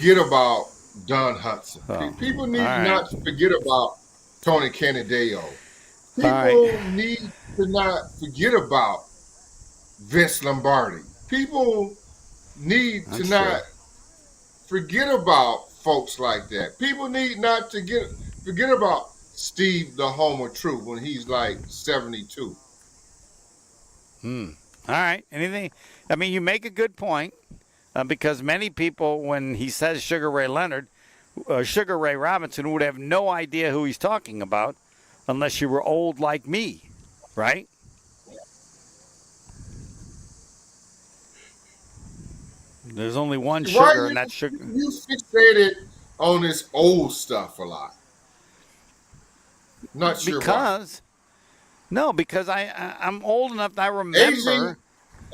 forget about Don Hudson. Oh, People all need right. not to forget about Tony Canadeo. All right. People need to not forget about Vince Lombardi. People need to That's true. not forget about folks like that. People need not to forget about Steve the Homer Truth when he's like 72. All right. Anything? I mean, you make a good point because many people, when he says Sugar Ray Leonard, Sugar Ray Robinson would have no idea who he's talking about unless you were old like me, right? There's only one Why sugar, and that's sugar. you fixated on this old stuff a lot? Not sure why. Because no, because I'm old enough that I Aging remember.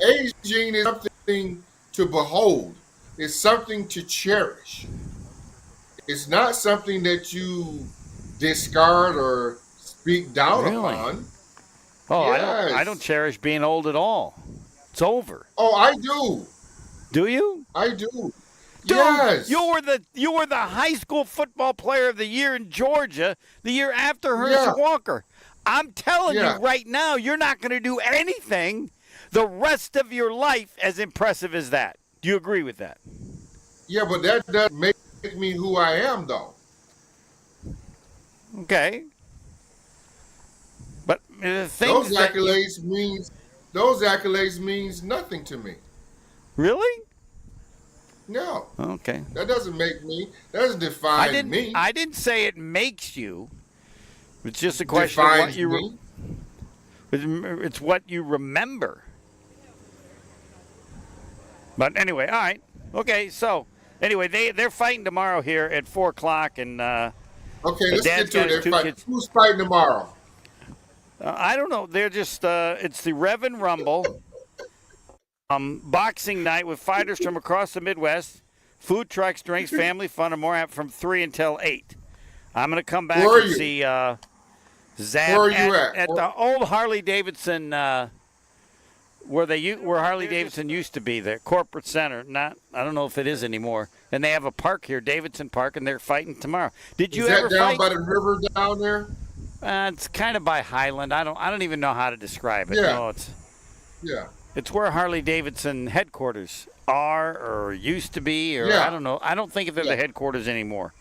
aging is something to behold. It's something to cherish. It's not something that you discard or speak down Really? upon. Oh, I don't Yes. cherish being old at all. It's over. Oh, I do. Do you? I do. Dude, you Yes. were the you were the high school football player of the year in Georgia the year after Yeah. Herschel Walker. I'm telling you Yeah. right now, you're not going to do anything the rest of your life as impressive as that. Do you agree with that? Yeah, but that doesn't make me who I am though. Okay. But the Those things that you accolades means those accolades means nothing to me. really? No. Okay. That doesn't make me. That doesn't I define didn't me. I didn't say it makes you. It's just a question of what Defines you me. it's what you remember. But anyway, all right. Okay, so anyway, they're fighting tomorrow here at 4 o'clock, and Okay, let's Dad's get to got it. his They're two fighting. kids. Who's fighting tomorrow? I don't know. They're just it's the Rev and Rumble boxing night with fighters from across the Midwest. Food trucks, drinks, family fun, and more from 3 until 8. I'm going to come Where back are and you? see Where Zab are you at? at the old Harley Davidson where Harley Davidson used to be, the corporate center. Not, I don't know if it is anymore. And they have a park here, Davidson Park, and they're fighting tomorrow. Did Is you that ever down fight? by the river down there? It's kind of by Highland. I don't even know how to describe it. Yeah. No, Yeah. it's where Harley Davidson headquarters are or used to be, or I Yeah. don't know. I don't think if they're Yeah. the headquarters anymore.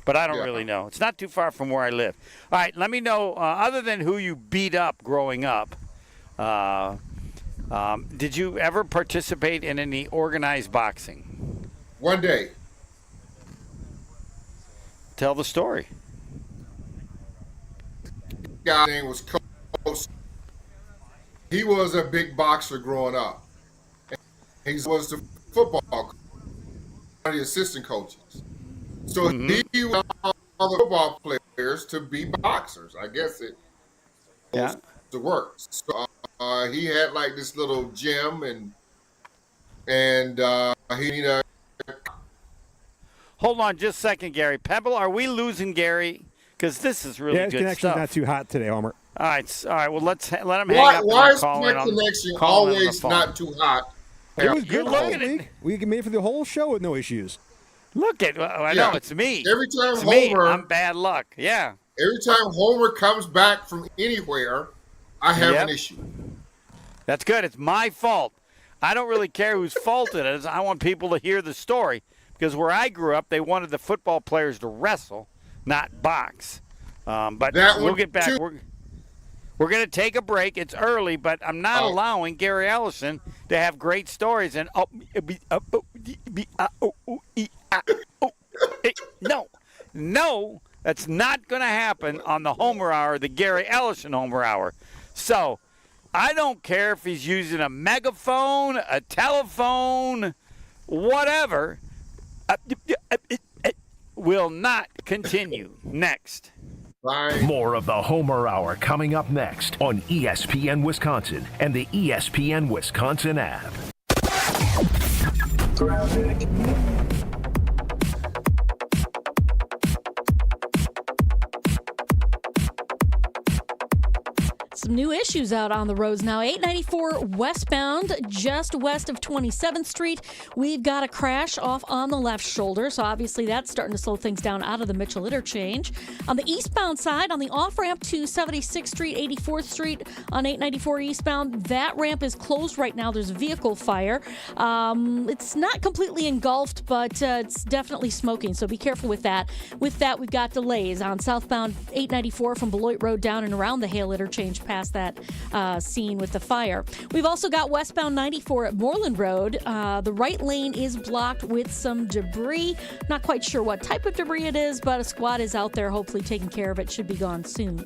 But I don't Yeah. really know. It's not too far from where I live. All right, let me know, other than who you beat up growing up, did you ever participate in any organized boxing? One day. Tell the story. Guy name was Coach. He was a big boxer growing up. He was the football coach, one of the assistant coaches. So Mm-hmm. he was all the football players to be boxers. I guess it Yeah. goes to work. So he had like this little gym, and he Hold on just a second, Gary. Pebble, are we losing Gary? Because this is really Yeah, his good connection's not stuff. too hot today, Homer. All right. All right. Well, let him hang why up and why then is call my in on connection call in on the always phone. not too hot? It was You're good looking last at week. We made it for the whole show with no issues. Look at. I Yeah. know it's me. Every time It's me. Homer, I'm bad luck. Yeah. every time Homer comes back from anywhere, I have an Yep. issue. That's good. It's my fault. I don't really care whose fault it is. I want people to hear the story because where I grew up, they wanted the football players to wrestle, not box. But That we'll one get back. too. We're going to take a break. It's early, but I'm not Oh, allowing Gary Ellison to have great stories. And no, that's not going to happen on the Homer Hour, the Gary Ellison Homer Hour. So I don't care if he's using a megaphone, a telephone, whatever. Will not continue. Next. fine. More of the Homer Hour coming up next on ESPN Wisconsin and the ESPN Wisconsin app. some new issues out on the roads now. 894 westbound, just west of 27th Street. We've got a crash off on the left shoulder, so obviously that's starting to slow things down out of the Mitchell interchange. On the eastbound side, on the off-ramp to 76th Street, 84th Street on 894 eastbound, that ramp is closed right now. There's a vehicle fire. It's not completely engulfed, but it's definitely smoking, so be careful with that. With that, we've got delays on southbound 894 from Beloit Road down and around the Hale interchange past that scene with the fire. We've also got westbound 94 at Moreland Road. The right lane is blocked with some debris. Not quite sure what type of debris it is, but a squad is out there hopefully taking care of it. Should be gone soon.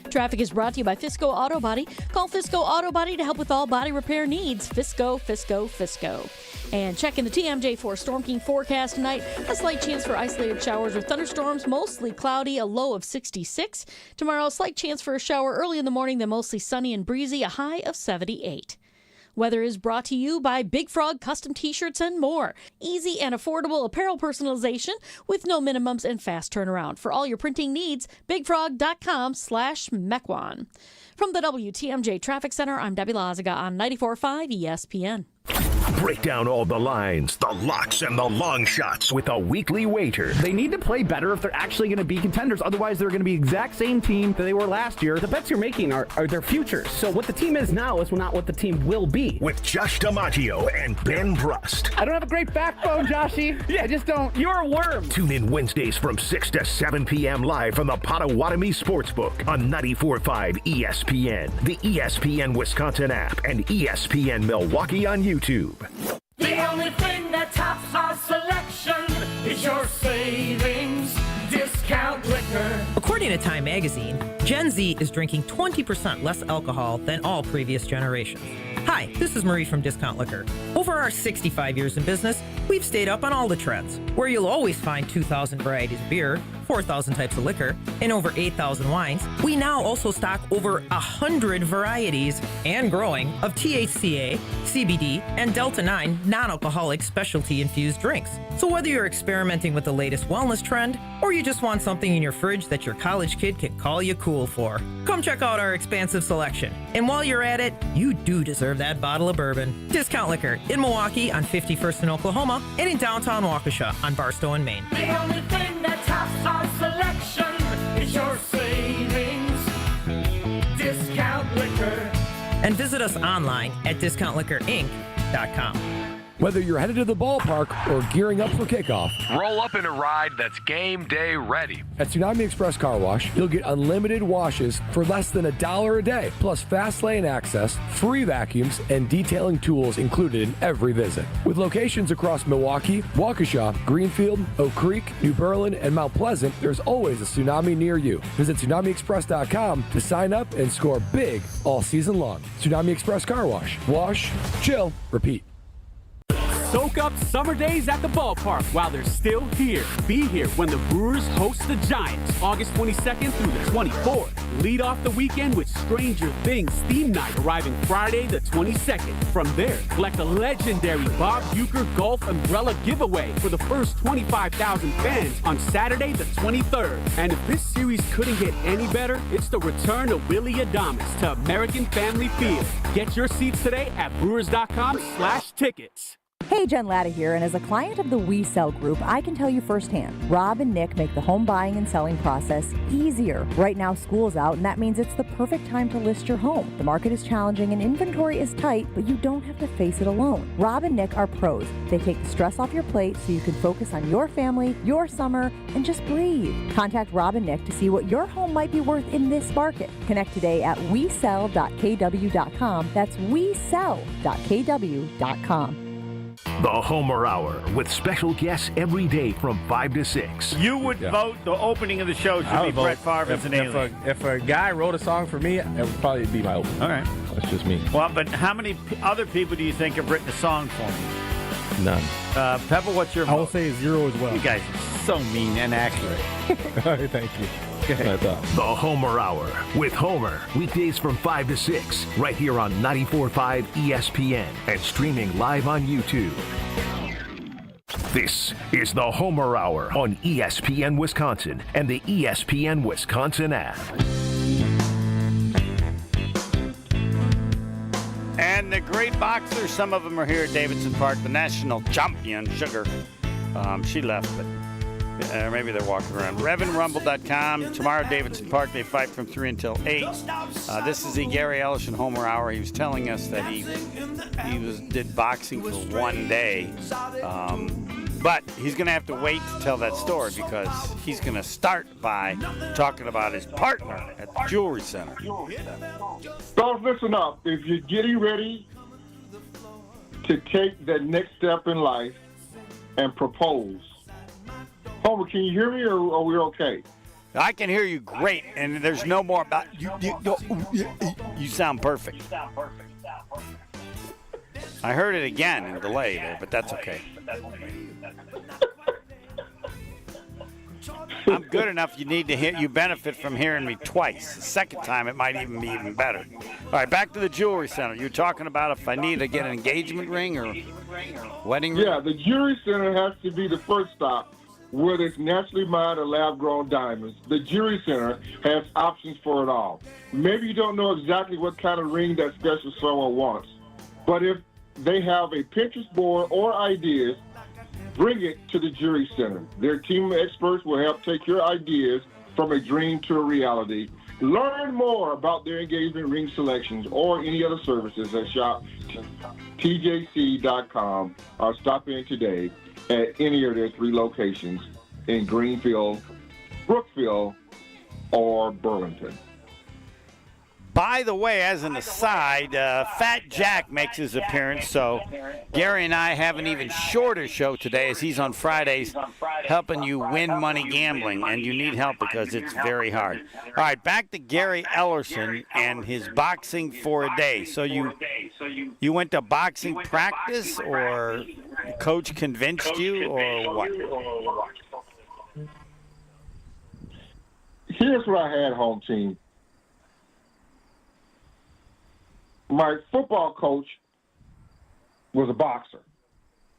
Traffic is brought to you by Fisco Auto Body. Call Fisco Auto Body to help with all body repair needs. Fisco, Fisco, Fisco. And checking the TMJ4 Storm King forecast tonight. A slight chance for isolated showers or thunderstorms, mostly cloudy, a low of 66. Tomorrow, a slight chance for a shower early in the morning, then mostly sunny and breezy, a high of 78. Weather is brought to you by Big Frog Custom T-shirts and more. Easy and affordable apparel personalization with no minimums and fast turnaround. For all your printing needs, bigfrog.com/Mequon. From the WTMJ Traffic Center, I'm Debbie Lazaga on 94.5 ESPN. Break down all the lines, the locks, and the long shots with a weekly wager. They need to play better if they're actually going to be contenders. Otherwise, they're going to be the exact same team that they were last year. The bets you're making are their futures. So what the team is now is not what the team will be. With Josh DiMaggio and Ben Brust. I don't have a great backbone, Joshy. Yeah, I just don't. You're a worm. Tune in Wednesdays from 6 to 7 p.m. live from the Potawatomi Sportsbook on 94.5 ESPN, the ESPN Wisconsin app, and ESPN Milwaukee on YouTube. The only thing that tops our selection is your savings discount liquor. According to Time Magazine, Gen Z is drinking 20% less alcohol than all previous generations. Hi, this is Marie from Discount Liquor. Over our 65 years in business, we've stayed up on all the trends, where you'll always find 2,000 varieties of beer, 4,000 types of liquor, and over 8,000 wines. We now also stock over 100 varieties and growing of THCA, CBD, and Delta-9 non-alcoholic specialty-infused drinks. So whether you're experimenting with the latest wellness trend, or you just want something in your fridge that your college kid can call you cool for, come check out our expansive selection. And while you're at it, you do deserve that bottle of bourbon. Discount Liquor in Milwaukee on 51st in Oklahoma and in downtown Waukesha on Barstow and Maine. The only thing that tops our selection is your savings discount liquor. And visit us online at discountliquorinc.com. Whether you're headed to the ballpark or gearing up for kickoff, roll up in a ride that's game day ready. At Tsunami Express Car Wash, you'll get unlimited washes for less than $1 a day, plus fast lane access, free vacuums, and detailing tools included in every visit. With locations across Milwaukee, Waukesha, Greenfield, Oak Creek, New Berlin, and Mount Pleasant, there's always a Tsunami near you. Visit TsunamiExpress.com to sign up and score big all season long. Tsunami Express Car Wash. Wash, chill, repeat. Soak up summer days at the ballpark while they're still here. Be here when the Brewers host the Giants, August 22nd through the 24th. Lead off the weekend with Stranger Things theme night arriving Friday the 22nd. From there, collect a legendary Bob Uecker golf umbrella giveaway for the first 25,000 fans on Saturday the 23rd. And if this series couldn't get any better, it's the return of Willie Adames to American Family Field. Get your seats today at brewers.com/tickets. Hey, Jen Latta here, and as a client of the We Sell Group, I can tell you firsthand, Rob and Nick make the home buying and selling process easier. Right now, school's out, and that means it's the perfect time to list your home. The market is challenging and inventory is tight, but you don't have to face it alone. Rob and Nick are pros. They take the stress off your plate so you can focus on your family, your summer, and just breathe. Contact Rob and Nick to see what your home might be worth in this market. Connect today at wesell.kw.com. That's wesell.kw.com. The Homer Hour with special guests every day from 5 to 6. You would vote the opening of the show should be Brett Favre as an alien. If a guy wrote a song for me, it would probably be my opening. All right. That's just me. Well, but how many other people do you think have written a song for me? None. Pepper, what's your vote? I will say 0 as well. You guys are so mean and accurate. All right, thank you. The Homer Hour with Homer, weekdays from 5 to 6, right here on 94.5 ESPN and streaming live on YouTube. This is the Homer Hour on ESPN Wisconsin and the ESPN Wisconsin app. and the great boxers. Some of them are here at Davidson Park. The national champion, Sugar. She left, but maybe they're walking around. RevanRumble.com. Tomorrow, Davidson Park, they fight from 3 until 8. This is the Gary Ellison Homer Hour. He was telling us that he did boxing for 1 day. But he's going to have to wait to tell that story because he's going to start by talking about his partner at the Jewelry Center. So listen up. If you're getting ready to take that next step in life and propose, Homer, can you hear me or are we okay? I can hear you great, and there's no more about you. You sound perfect. I heard it again in delay there, but that's okay. I'm good enough. You benefit from hearing me twice. The second time, it might even be even better. All right, back to the Jewelry Center. You're talking about if I need to get an engagement ring or wedding ring? Yeah, the Jewelry Center has to be the first stop. Whether it's naturally mined or lab-grown diamonds, the Jewelry Center has options for it all. Maybe you don't know exactly what kind of ring that special someone wants, but if they have a Pinterest board or ideas, bring it to the Jewelry Center. Their team of experts will help take your ideas from a dream to a reality. Learn more about their engagement ring selections or any other services at shop tjc.com or stop in today at any of their 3 locations in Greenfield, Brookfield, or Burlington. By the way, as an aside, Fat Jack makes his appearance, so Gary and I have an even shorter show today as he's on Fridays helping you win money gambling, and you need help because it's very hard. All right, back to Gary Ellerson and his boxing for a day. So you went to boxing practice, or coach convinced you, or what? Here's what I had, home team. My football coach was a boxer.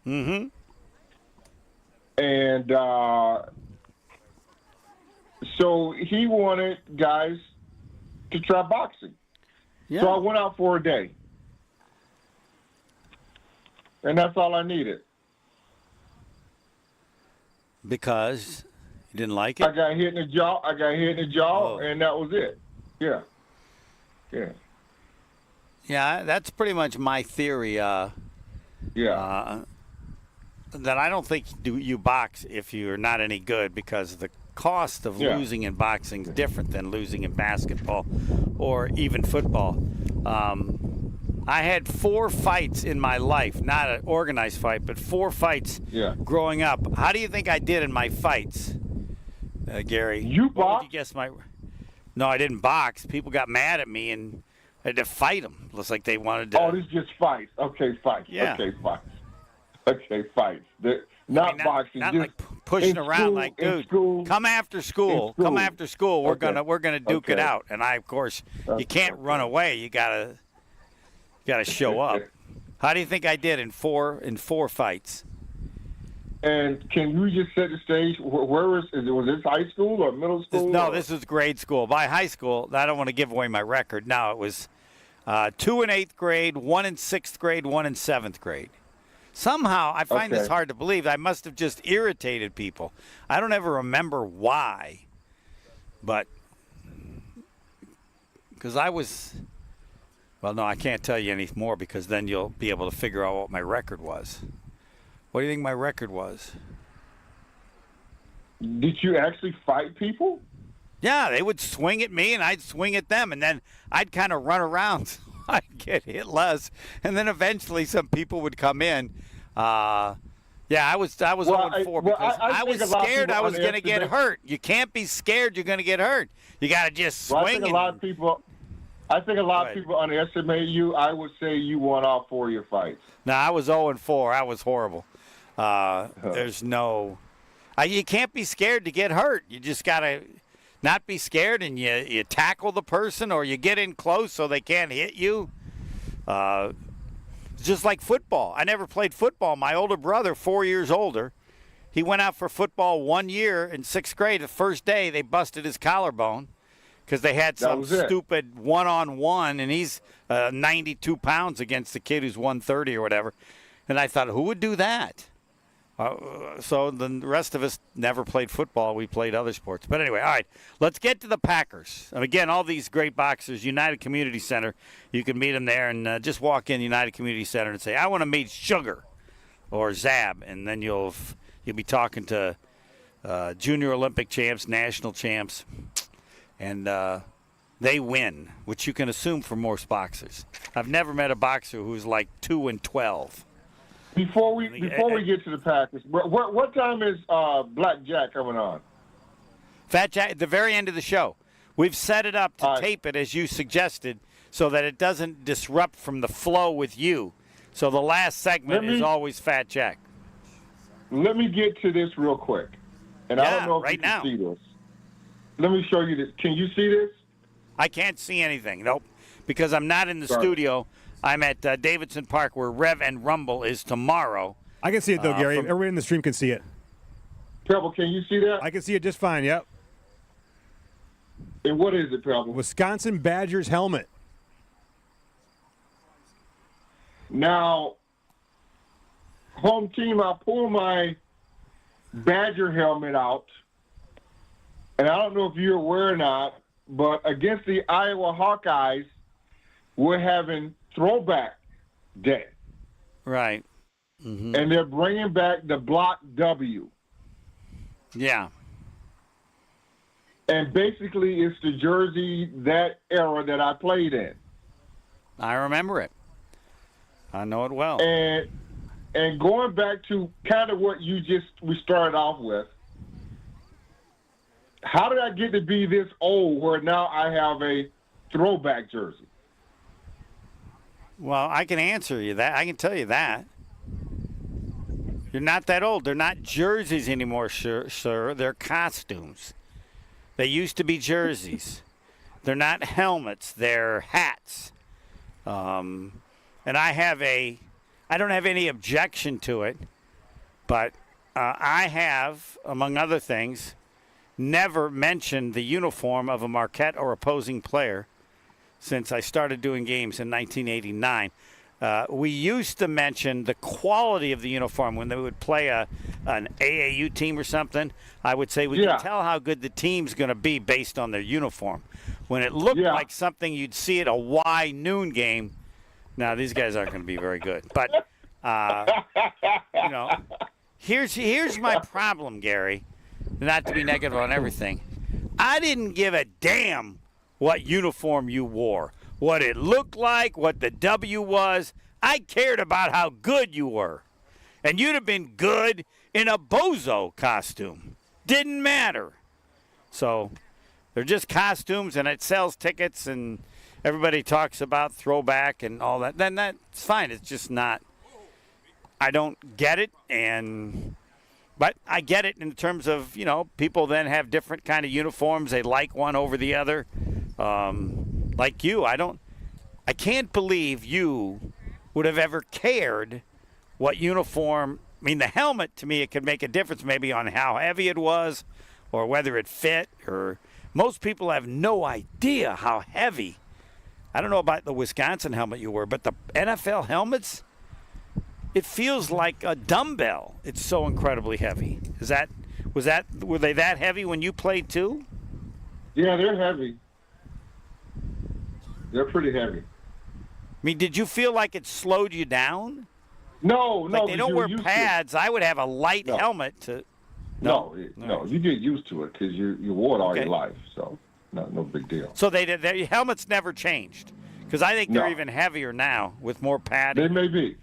Mm-hmm. And so he wanted guys to try boxing. Yeah. So I went out for a day. And that's all I needed. Because you didn't like it? I got hit in the jaw, and that was it. Yeah. Yeah. Yeah, that's pretty much my theory. That I don't think you box if you're not any good, because the cost of losing in boxing is different than losing in basketball or even football. I had 4 fights in my life, not an organized fight, but 4 fights growing up. How do you think I did in my fights, Gary? You boxed? Would you guess my? No, I didn't box. People got mad at me and I had to fight them. Looks like they wanted to. Oh, this is just fights. Okay, fights. Yeah. Okay, fights. Okay, fights. Not boxing. Not just like pushing around school, like, dude, school, come after school. Come after school. We're gonna duke it out. And I, of course, you can't run away. You gotta show up. How do you think I did in four fights? And can you just set the stage? Where was this high school or middle school? This was grade school. By high school, I don't want to give away my record. No, it was 2 in 8th grade, 1 in 6th grade, 1 in 7th grade. Somehow, I find this hard to believe. I must have just irritated people. I don't ever remember why, but because I was. Well, no, I can't tell you any more because then you'll be able to figure out what my record was. What do you think my record was? Did you actually fight people? Yeah, they would swing at me and I'd swing at them, and then I'd kind of run around so I'd get hit less, and then eventually some people would come in. I was 0-4 because I was scared I was going to get hurt. You can't be scared you're going to get hurt. You got to just swing. I think a lot of people underestimate you. I would say you won all 4 of your fights. No, I was 0-4. I was horrible. There's no. You can't be scared to get hurt. You just got to not be scared, and you tackle the person or you get in close so they can't hit you. Just like football. I never played football. My older brother, 4 years older, he went out for football 1 year in 6th grade. The first day, they busted his collarbone because they had That some was it. stupid one-on-one, and he's 92 pounds against the kid who's 130 or whatever. And I thought, who would do that? So the rest of us never played football. We played other sports. But anyway, all right, let's get to the Packers. And again, all these great boxers, United Community Center, you can meet them there and just walk in United Community Center and say, I want to meet Sugar or Zab, and then you'll be talking to junior Olympic champs, national champs, and they win, which you can assume for most boxers. I've never met a boxer who's like 2-12. Before we get to the Packers, what time is Black Jack coming on? Fat Jack, at the very end of the show. We've set it up to tape it as you suggested so that it doesn't disrupt from the flow with you. So the last segment is always Fat Jack. Let me get to this real quick. And I don't know if you can see this. Let me show you this. Can you see this? I can't see anything, nope, because I'm not in the studio. I'm at Davidson Park where Rev and Rumble is tomorrow. I can see it, though, Gary. Everybody in the stream can see it. Pebble, can you see that? I can see it just fine, yep. And what is it, Pebble? Wisconsin Badgers helmet. Now, home team, I pull my Badger helmet out, and I don't know if you're aware or not, but against the Iowa Hawkeyes, we're having Throwback Day. Right. Mm-hmm. And they're bringing back the Block W. Yeah. And basically, it's the jersey that era that I played in. I remember it. I know it well. And going back to kind of what we started off with, how did I get to be this old where now I have a throwback jersey? Well, I can answer you that. I can tell you that. You're not that old. They're not jerseys anymore, sir. They're costumes. They used to be jerseys. They're not helmets. They're hats. And I don't have any objection to it, but I have, among other things, never mentioned the uniform of a Marquette or opposing player since I started doing games in 1989. We used to mention the quality of the uniform when they would play an AAU team or something. I would say we can tell how good the team's going to be based on their uniform. When it looked like something you'd see at a Y noon game, now these guys aren't going to be very good. But, here's my problem, Gary, not to be negative on everything. I didn't give a damn what uniform you wore, what it looked like, what the W was. I cared about how good you were. And you'd have been good in a bozo costume. Didn't matter. So they're just costumes, and it sells tickets, and everybody talks about throwback and all that. Then that's fine. It's just not. I don't get it, but I get it in terms of, people then have different kind of uniforms. They like one over the other. Like you, I can't believe you would have ever cared what uniform. I mean, the helmet, to me, it could make a difference maybe on how heavy it was or whether it fit. Or most people have no idea how heavy. I don't know about the Wisconsin helmet you wore, but the NFL helmets, it feels like a dumbbell. It's so incredibly heavy. Were they that heavy when you played too? Yeah, they're heavy. They're pretty heavy. I mean, did you feel like it slowed you down? No. They don't wear pads. I would have a light helmet to. No. You get used to it because you wore it all your life, so no big deal. So their helmets never changed, because I think they're even heavier now with more padding. They may be.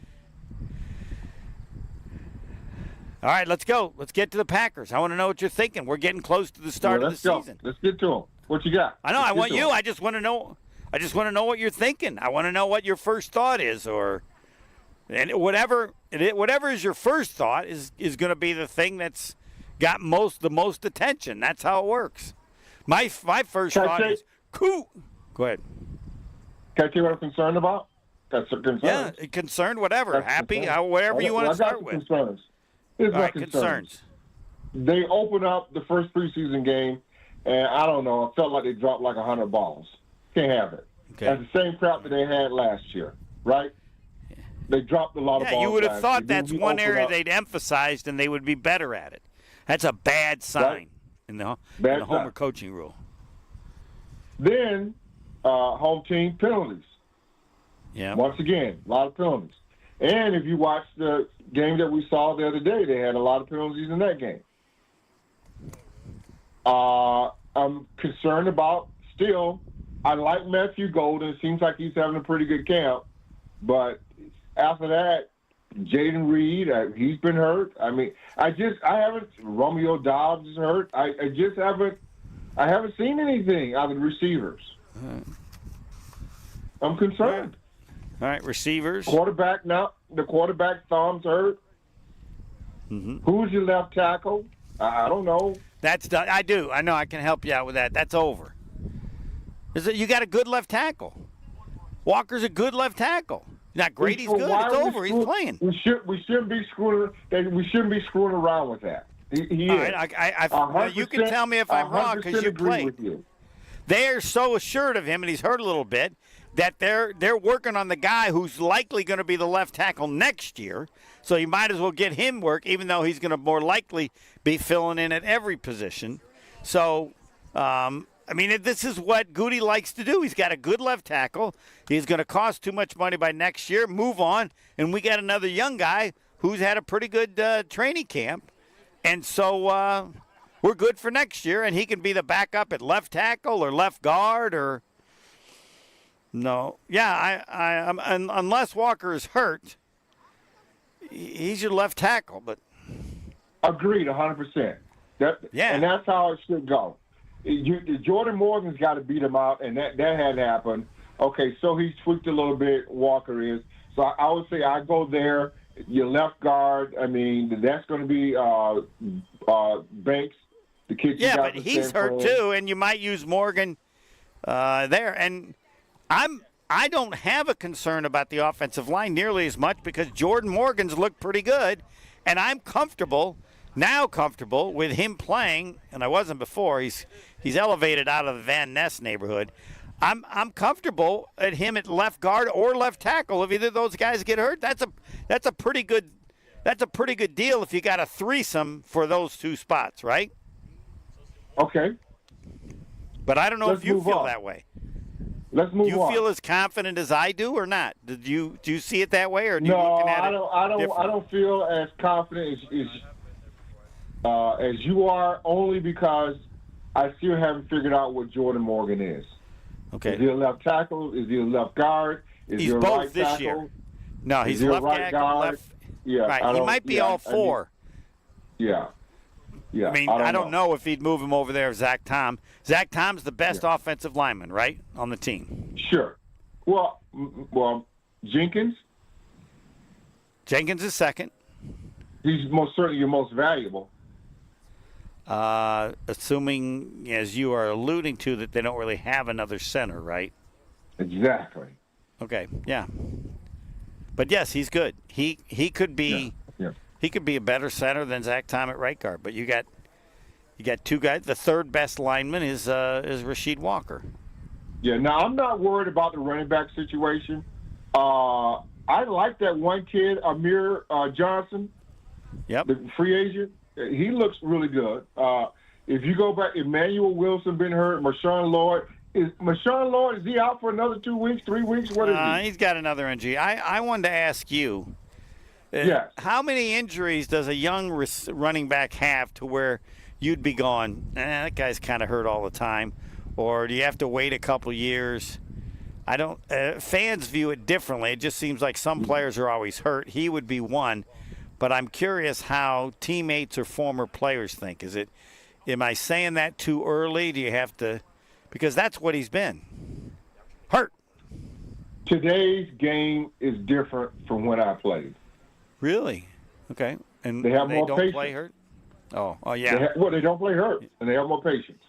All right, let's go. Let's get to the Packers. I want to know what you're thinking. We're getting close to the start of the season. Let's get to them. What you got? I know. I want you. I just want to know. I just want to know what you're thinking. I want to know what your first thought is, and whatever is your first thought is going to be the thing that's got the most attention. That's how it works. My first thought is cool. Go ahead. Can I tell you what I'm concerned about? That's a concern. Yeah, concerned, whatever. Happy, whatever you want to start with. Concerns. Here's All my right, concerns. They open up the first preseason game, and I don't know, it felt like they dropped like 100 balls. Can't have it. Okay. That's the same crap that they had last year, right? They dropped a lot of balls. Yeah, you would have last thought year. that's We one opened area up. they'd emphasized and they would be better at it. That's a bad sign in the Homer sign. coaching rule. Then, home team penalties. Yeah. Once again, a lot of penalties. And if you watch the game that we saw the other day, they had a lot of penalties in that game. I'm concerned about still. I like Matthew Golden. It seems like he's having a pretty good camp. But after that, Jaden Reed, he's been hurt. I mean, I haven't. Romeo Dobbs is hurt. I haven't seen anything out of the receivers. I'm concerned. All right, receivers. Quarterback now. The quarterback thumb's hurt. Mm-hmm. Who's your left tackle? I don't know. That's done. I do. I know. I can help you out with that. That's over. You got a good left tackle. Walker's a good left tackle. Not great. He's good. It's over. He's playing. We shouldn't be screwing around with that. He All is. right, you can tell me if I'm wrong because you agree played. with you. They are so assured of him, and he's hurt a little bit, that they're working on the guy who's likely going to be the left tackle next year. So you might as well get him work, even though he's going to more likely be filling in at every position. So, I mean, this is what Goody likes to do. He's got a good left tackle. He's going to cost too much money by next year. Move on, and we got another young guy who's had a pretty good training camp. And so we're good for next year, and he can be the backup at left tackle or left guard or no. Yeah, I'm unless Walker is hurt, he's your left tackle. But agreed, 100%. And that's how it should go. Jordan Morgan's got to beat him out, and that hadn't happened. Okay, so he's tweaked a little bit. Walker is. So I would say I go there. Your left guard. I mean, that's going to be Banks. The kid. Yeah, but he's hurt too, and you might use Morgan there. And I don't have a concern about the offensive line nearly as much because Jordan Morgan's looked pretty good, and I'm comfortable with him playing, and I wasn't before. He's elevated out of the Van Ness neighborhood. I'm comfortable at him at left guard or left tackle. If either of those guys get hurt, that's a pretty good deal if you got a threesome for those two spots, right? Okay. But I don't know if you feel that way. Let's move on. Do you feel as confident as I do or not? Do you see it that way, or do you no? looking at I don't feel as confident as you are, only because I still haven't figured out what Jordan Morgan is. Okay. Is he a left tackle? Is he a left guard? Is he's he a both right this tackle? year. No, he's a left right tackle, guard? left. Yeah, right. He might be all four. Yeah. I mean, I don't know if he'd move him over there, Zach Tom. Zach Tom's the best offensive lineman, right, on the team. Sure. Well, Jenkins. Jenkins is second. He's most certainly your most valuable. Assuming, as you are alluding to, that they don't really have another center, right? Exactly. Okay. Yeah. But yes, he's good. He could be. Yeah. He could be a better center than Zach Tom at right guard. But you got two guys. The third best lineman is Rasheed Walker. Yeah. Now I'm not worried about the running back situation. I like that one kid, Amir Johnson. Yep. The free agent. He looks really good. If you go back, Emmanuel Wilson been hurt. Marshawn Lloyd. Is he out for another 2 weeks, 3 weeks? What is he? He's got another injury. I wanted to ask you. Yes. How many injuries does a young running back have to where you'd be going, that guy's kind of hurt all the time? Or do you have to wait a couple years? I don't. Fans view it differently. It just seems like some players are always hurt. He would be one. But I'm curious how teammates or former players think. Am I saying that too early? Do you have to? Because that's what he's been. Hurt. Today's game is different from when I played. Really? Okay. And they have more don't patience. Play hurt? Oh yeah. They don't play hurt, and they have more patience.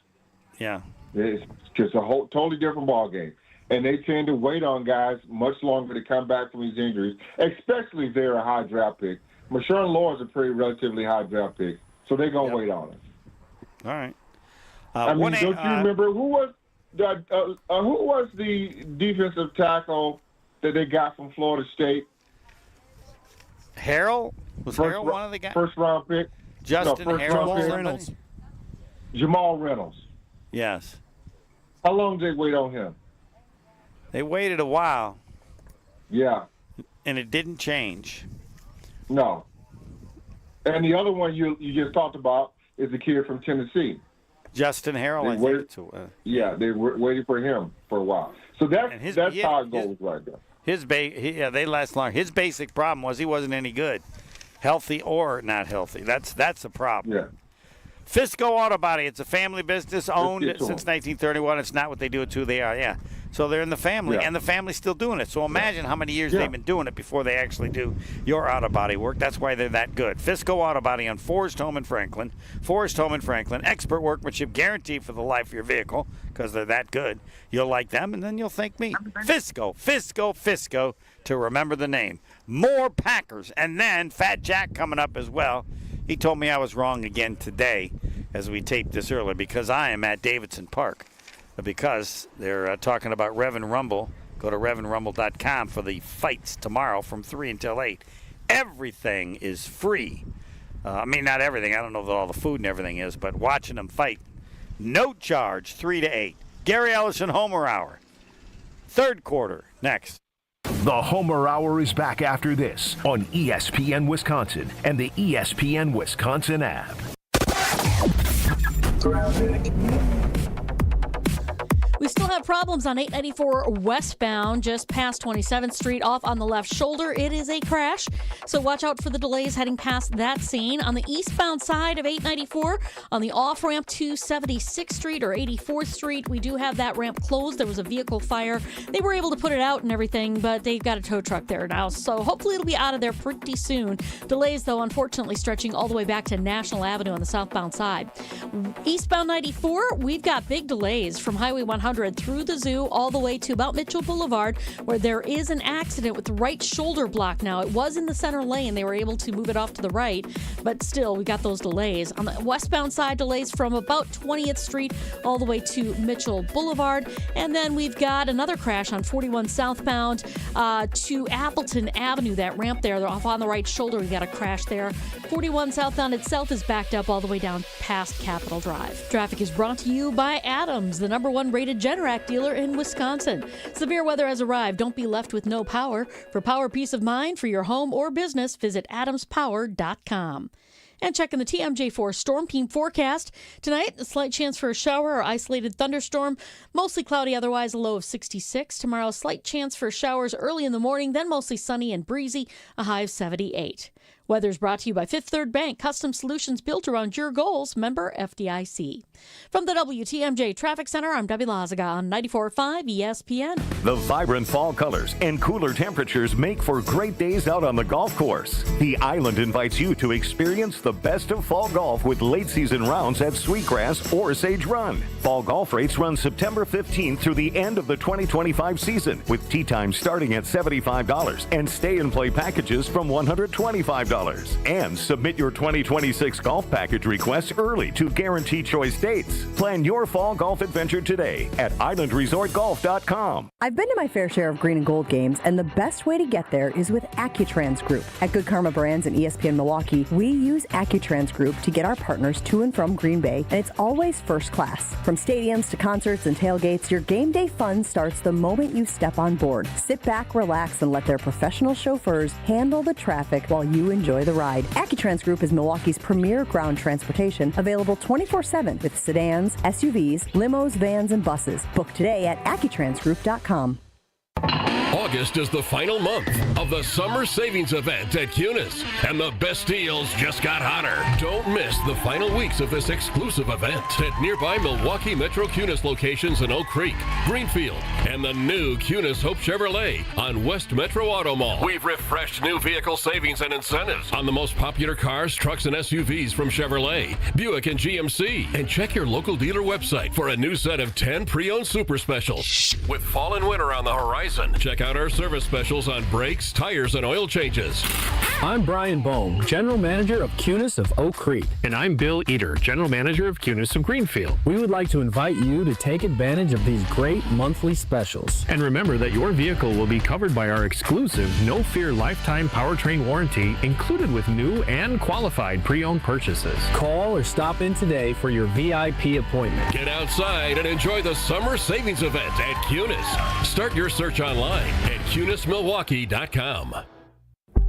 Yeah. It's just a totally different ball game. And they tend to wait on guys much longer to come back from these injuries, especially if they're a high draft pick. Marshawn Lawrence is a pretty relatively high draft pick, so they're going to wait on him. All right. don't you remember who was the defensive tackle that they got from Florida State? Harrell? Was Harrell one of the guys? First round pick. Justin Harrell? Jamal Reynolds. Yes. How long did they wait on him? They waited a while. Yeah. And it didn't change. No. And the other one you just talked about is the kid from Tennessee. Justin Harrell, they were waiting for him for a while. So that's how it goes right there. They last long. His basic problem was he wasn't any good, healthy or not healthy. That's a problem. Yeah. Fisco Auto Body, it's a family business owned since 1931. It's not what they do, it's who they are, yeah. So they're in the family, and the family's still doing it. So imagine how many years they've been doing it before they actually do your auto body work. That's why they're that good. Fisco Auto Body on Forest Home in Franklin. Forest Home in Franklin. Expert workmanship guaranteed for the life of your vehicle because they're that good. You'll like them, and then you'll thank me. Fisco, to remember the name. More Packers, and then Fat Jack coming up as well. He told me I was wrong again today as we taped this earlier because I am at Davidson Park. Because they're talking about Rev and Rumble. Go to RevandRumble.com for the fights tomorrow from 3 until 8. Everything is free. I mean, not everything. I don't know that all the food and everything is, but watching them fight. No charge, 3 to 8. Gary Ellison Homer Hour. Third quarter, next. The Homer Hour is back after this on ESPN Wisconsin and the ESPN Wisconsin app. We still have problems on 894 westbound, just past 27th Street, off on the left shoulder. It is a crash, so watch out for the delays heading past that scene. On the eastbound side of 894, on the off-ramp to 76th Street or 84th Street, we do have that ramp closed. There was a vehicle fire. They were able to put it out and everything, but they've got a tow truck there now, so hopefully it'll be out of there pretty soon. Delays, though, unfortunately stretching all the way back to National Avenue on the southbound side. Eastbound 94, we've got big delays from Highway 100 through the zoo all the way to about Mitchell Boulevard, where there is an accident with the right shoulder block now. It was in the center lane. They were able to move it off to the right, but still, we got those delays. On the westbound side, delays from about 20th Street all the way to Mitchell Boulevard. And then we've got another crash on 41 southbound to Appleton Avenue. That ramp there, they're off on the right shoulder. We got a crash there. 41 southbound itself is backed up all the way down past Capitol Drive. Traffic is brought to you by Adams, the #1 rated Generac dealer in Wisconsin. Severe weather has arrived. Don't be left with no power. For power peace of mind for your home or business, visit adamspower.com. And checking the TMJ4 Storm Team forecast. Tonight, a slight chance for a shower or isolated thunderstorm. Mostly cloudy otherwise, a low of 66. Tomorrow, slight chance for showers early in the morning, then mostly sunny and breezy, a high of 78. Weather's brought to you by Fifth Third Bank, custom solutions built around your goals, member FDIC. From the WTMJ Traffic Center, I'm Debbie Lazaga on 94.5 ESPN. The vibrant fall colors and cooler temperatures make for great days out on the golf course. The Island invites you to experience the best of fall golf with late season rounds at Sweetgrass or Sage Run. Fall golf rates run September 15th through the end of the 2025 season, with tee times starting at $75 and stay and play packages from $125. And submit your 2026 golf package requests early to guarantee choice dates. Plan your fall golf adventure today at islandresortgolf.com. I've been to my fair share of green and gold games, and the best way to get there is with AccuTrans Group. At Good Karma Brands and ESPN Milwaukee, we use AccuTrans Group to get our partners to and from Green Bay, and it's always first class. From stadiums to concerts and tailgates, your game day fun starts the moment you step on board. Sit back, relax, and let their professional chauffeurs handle the traffic while you enjoy the ride. AccuTrans Group is Milwaukee's premier ground transportation, available 24/7 with sedans, SUVs, limos, vans, and buses. Book today at AccuTransGroup.com. August is the final month of the summer savings event at Cunis, and the best deals just got hotter. Don't miss the final weeks of this exclusive event at nearby Milwaukee Metro Cunis locations in Oak Creek, Greenfield, and the new Cunis Hope Chevrolet on West Metro Auto Mall. We've refreshed new vehicle savings and incentives on the most popular cars, trucks, and SUVs from Chevrolet, Buick, and GMC. And check your local dealer website for a new set of 10 pre-owned super specials. With fall and winter on the horizon, check Check out our service specials on brakes, tires, and oil changes. I'm Bryan Bohm, General Manager of Cunis of Oak Creek. And I'm Bill Eater, General Manager of Cunis of Greenfield. We would like to invite you to take advantage of these great monthly specials. And remember that your vehicle will be covered by our exclusive No Fear Lifetime Powertrain Warranty, included with new and qualified pre-owned purchases. Call or stop in today for your VIP appointment. Get outside and enjoy the summer savings event at Cunis. Start your search online at CunisMilwaukee.com.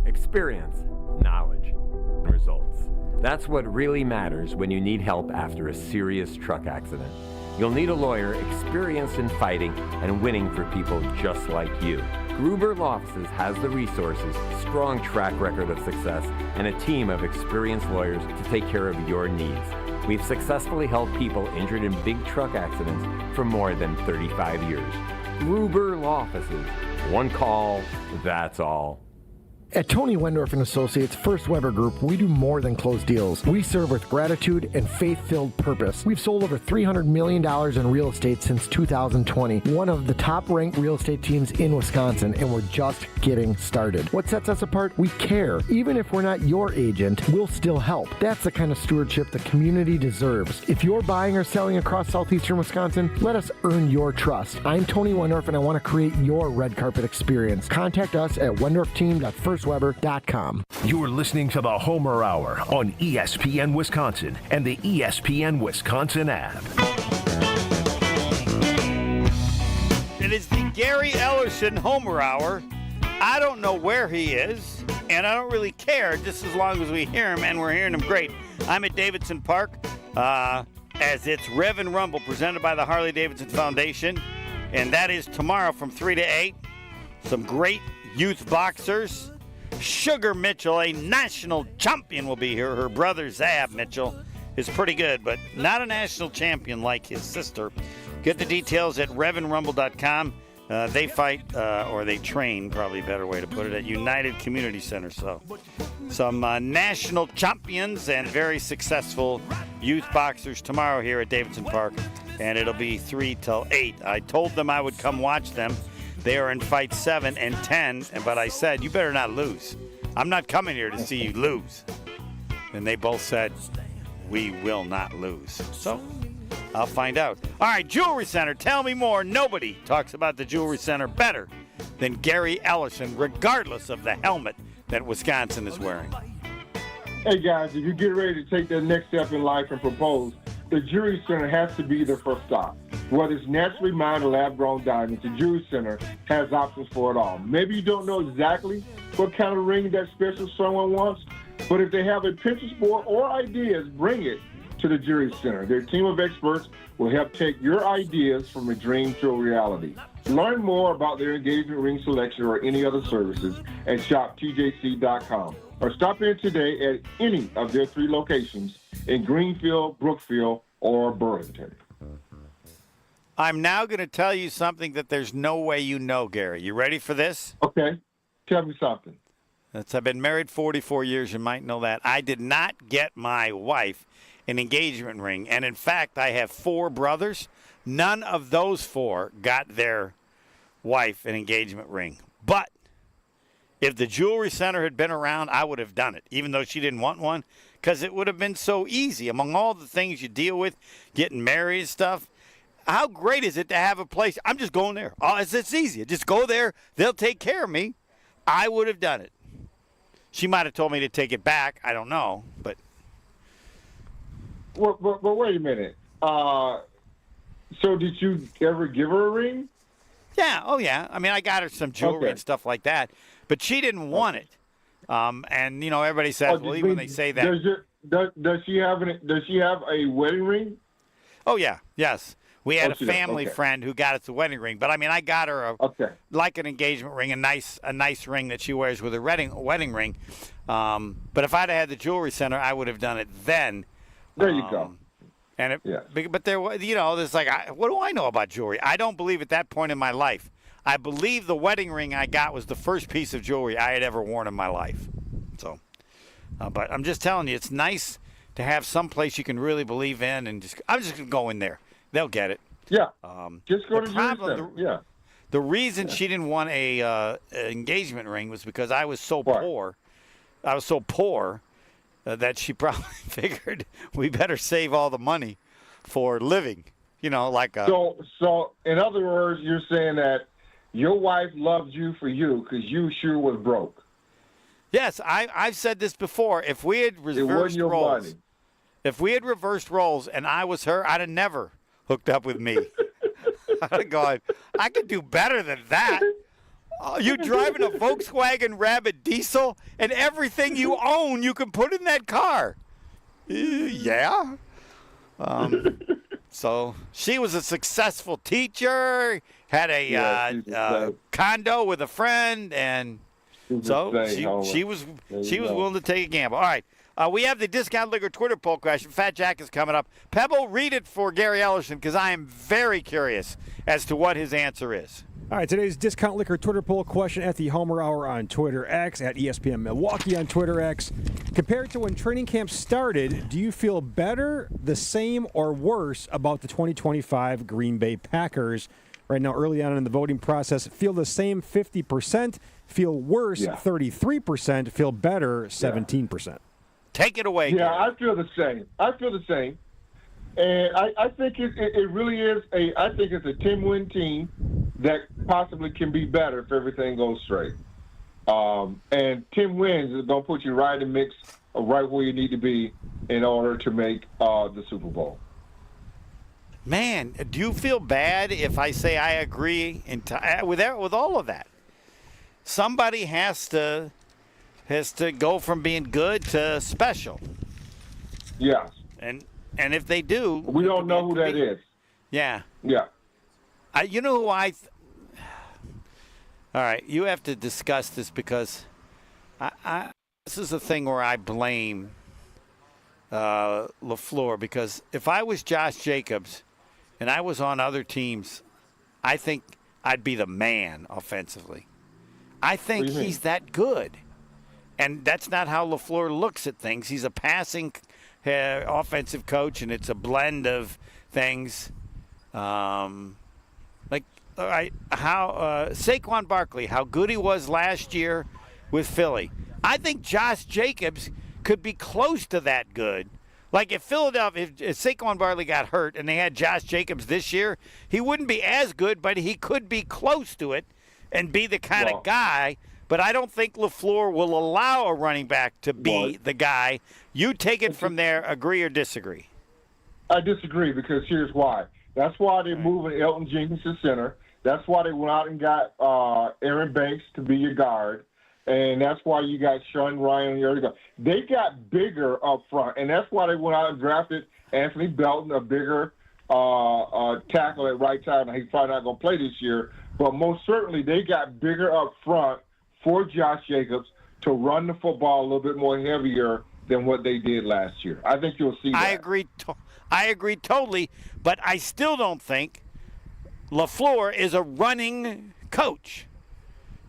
Experience, knowledge, and results. That's what really matters when you need help after a serious truck accident. You'll need a lawyer experienced in fighting and winning for people just like you. Gruber Law Offices has the resources, strong track record of success, and a team of experienced lawyers to take care of your needs. We've successfully helped people injured in big truck accidents for more than 35 years. Gruber Law Offices. One call, that's all. At Tony Wendorf & Associates First Weber Group, we do more than close deals. We serve with gratitude and faith-filled purpose. We've sold over $300 million in real estate since 2020, one of the top-ranked real estate teams in Wisconsin, and we're just getting started. What sets us apart? We care. Even if we're not your agent, we'll still help. That's the kind of stewardship the community deserves. If you're buying or selling across southeastern Wisconsin, let us earn your trust. I'm Tony Wendorf, and I want to create your red carpet experience. Contact us at wendorfteam.firstweber.com. You're listening to the Homer Hour on ESPN Wisconsin and the ESPN Wisconsin app. It is the Gary Ellerson Homer Hour. I don't know where he is, and I don't really care, just as long as we hear him, and we're hearing him great. I'm at Davidson Park as it's Rev and Rumble presented by the Harley-Davidson Foundation, and that is tomorrow from 3 to 8. Some great youth boxers. Sugar Mitchell, a national champion, will be here. Her brother, Zab Mitchell, is pretty good, but not a national champion like his sister. Get the details at revandrumble.com. They fight, or they train, probably a better way to put it, at United Community Center. So some national champions and very successful youth boxers tomorrow here at Davidson Park, and it'll be 3 till 8. I told them I would come watch them. They are in fight 7 and 10, but I said, you better not lose. I'm not coming here to see you lose. And they both said, we will not lose. So I'll find out. All right, Jewelry Center, tell me more. Nobody talks about the Jewelry Center better than Gary Ellerson, regardless of the helmet that Wisconsin is wearing. Hey, guys, if you get ready to take that next step in life and propose, the Jewelry Center has to be the first stop. Whether it's naturally mined or lab-grown diamonds, the Jewelry Center has options for it all. Maybe you don't know exactly what kind of ring that special someone wants, but if they have a Pinterest board or ideas, bring it to the Jewelry Center. Their team of experts will help take your ideas from a dream to a reality. Learn more about their engagement ring selection or any other services at shoptjc.com or stop in today at any of their 3 locations in Greenfield, Brookfield, or Burlington. I'm now going to tell you something that there's no way you know, Gary. You ready for this? Okay. Tell me something. I've been married 44 years. You might know that. I did not get my wife an engagement ring. And, in fact, I have 4 brothers. None of those 4 got their wife an engagement ring. But if the Jewelry Center had been around, I would have done it, even though she didn't want one, because it would have been so easy. Among all the things you deal with, getting married and stuff, how great is it to have a place? I'm just going there. Oh, it's easy. Just go there. They'll take care of me. I would have done it. She might have told me to take it back. I don't know, but. Well, wait a minute. So did you ever give her a ring? Yeah. Oh, yeah. I mean, I got her some jewelry and stuff like that, but she didn't want it. And you know, everybody says, well, even when they say that. Does she have a wedding ring? Oh yeah. Yes. We had a family friend who got us a wedding ring, but I mean, I got her like an engagement ring, a nice ring that she wears with a wedding ring. But if I'd had the Jewelry Center, I would have done it then. There you go. And but there was, you know, there's like, what do I know about jewelry? I don't believe at that point in my life. I believe the wedding ring I got was the first piece of jewelry I had ever worn in my life. So, but I'm just telling you, it's nice to have some place you can really believe in, and I'm just gonna go in there. They'll get it. Yeah. Just go to Jewelry Center. Yeah. The reason she didn't want a engagement ring was because I was so poor. I was so poor that she probably figured we better save all the money for living. You know, like a. So in other words, you're saying that your wife loved you for you because you sure was broke. Yes, I've said this before. If we had reversed roles, money. If we had reversed roles and I was her, I'd have never hooked up with me. I'd have gone, I could do better than that. You driving a Volkswagen Rabbit diesel, and everything you own you can put in that car. Yeah. So she was a successful teacher, had a condo with a friend, and so she was willing to take a gamble. All right. We have the Discount Liquor Twitter poll question. Fat Jack is coming up. Pebble, read it for Gary Ellerson because I am very curious as to what his answer is. All right, today's Discount Liquor Twitter poll question at the Homer Hour on Twitter X, at ESPN Milwaukee on Twitter X. Compared to when training camp started, do you feel better, the same, or worse about the 2025 Green Bay Packers? Right now, early on in the voting process, feel the same 50%, feel worse 33%, feel better 17%. Take it away. Yeah, Gary. I feel the same. And I think it really is I think it's a 10-win team that possibly can be better if everything goes straight. And 10 wins is going to put you right in the mix of right where you need to be in order to make the Super Bowl. Man, do you feel bad if I say I agree with all of that? Somebody has to go from being good to special. Yes. And if they do, we don't know who that is. Yeah. Yeah. You know who all right, you have to discuss this because this is a thing where I blame LaFleur, because if I was Josh Jacobs and I was on other teams, I think I'd be the man offensively. I think he's that good. And that's not how LaFleur looks at things. He's a passing offensive coach, and it's a blend of things. Saquon Barkley, how good he was last year with Philly. I think Josh Jacobs could be close to that good. Like if Saquon Barkley got hurt and they had Josh Jacobs this year, he wouldn't be as good, but he could be close to it and be the kind of guy. But I don't think LaFleur will allow a running back to be the guy. You take it from there, agree or disagree? I disagree because here's why. That's why they're moving Elton Jenkins to center. That's why they went out and got Aaron Banks to be your guard. And that's why you got Sean Ryan on your other guard. They got bigger up front, and that's why they went out and drafted Anthony Belton, a bigger tackle at right tackle. Now, he's probably not going to play this year, but most certainly they got bigger up front for Josh Jacobs to run the football a little bit more heavier than what they did last year. I think you'll see that. I agree totally, but I still don't think LaFleur is a running coach.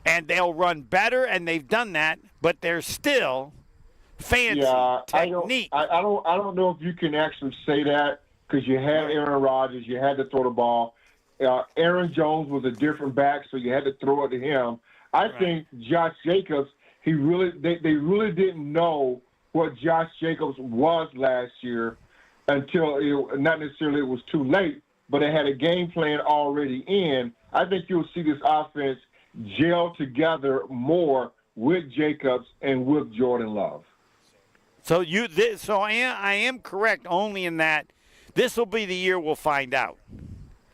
And they'll run better, and they've done that, but they're still fancy technique. I don't know if you can actually say that because you had Aaron Rodgers, you had to throw the ball. Aaron Jones was a different back, so you had to throw it to him. I think Josh Jacobs, they really didn't know what Josh Jacobs was last year until not necessarily it was too late, but they had a game plan already in. I think you'll see this offense gel together more with Jacobs and with Jordan Love. So I am correct only in that this will be the year we'll find out.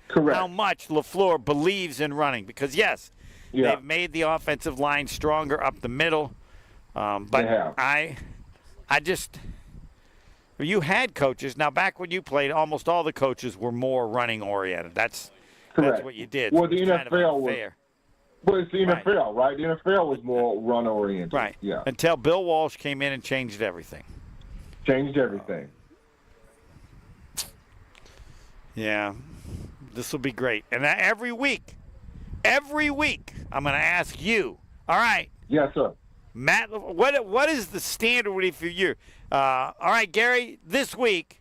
Correct. How much LaFleur believes in running, because they've made the offensive line stronger up the middle. But I just you had coaches. Now back when you played, almost all the coaches were more running oriented. That's what you did. Well, the NFL was. Well, it's the NFL, right? The NFL was more run-oriented. Right. Yeah. Until Bill Walsh came in and changed everything. Changed everything. Yeah. This will be great. And every week, I'm going to ask you. All right. Yes, sir. Matt, what is the standard for you? All right, Gary, this week,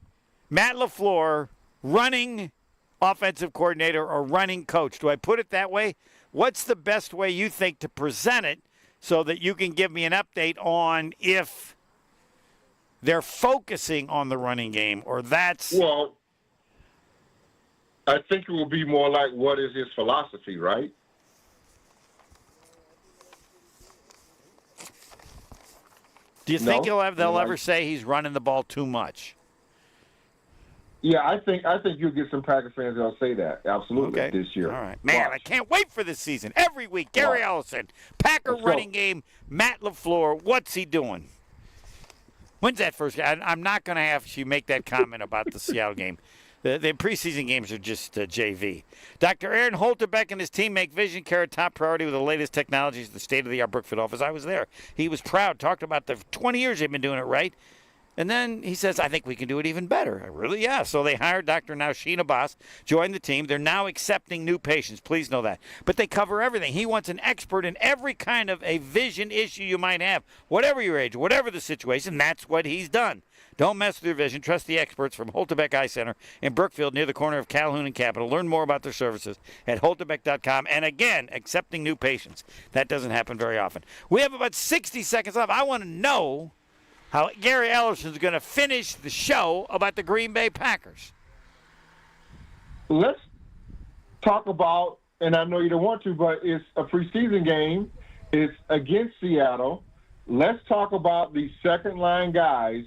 Matt LaFleur, running offensive coordinator or running coach. Do I put it that way? what's the best way you think to present it so that you can give me an update on if they're focusing on the running game or that's... Well, I think it will be more like what is his philosophy, right? Do you think they'll ever say he's running the ball too much? Yeah, I think you'll get some Packers fans that'll say that absolutely this year. All right, man, I can't wait for this season. Every week, Gary Ellison, Packer running game, Matt LaFleur. What's he doing? When's that first game? I'm not going to have you make that comment about the Seattle game. The preseason games are just JV. Dr. Aaron Holterbeck and his team make vision care a top priority with the latest technologies at the state-of-the-art Brookfield office. I was there. He was proud, talked about the 20 years they've been doing it right. And then he says, I think we can do it even better. Really? Yeah. So they hired Dr. Nausheen Abbas, joined the team. They're now accepting new patients. Please know that. But they cover everything. He wants an expert in every kind of a vision issue you might have. Whatever your age, whatever the situation, that's what he's done. Don't mess with your vision. Trust the experts from Holterbeck Eye Center in Brookfield near the corner of Calhoun and Capitol. Learn more about their services at holterbeck.com. And again, accepting new patients. That doesn't happen very often. We have about 60 seconds left. I want to know how Gary Ellison is going to finish the show about the Green Bay Packers. Let's talk about, and I know you don't want to, but it's a preseason game. It's against Seattle. Let's talk about the second-line guys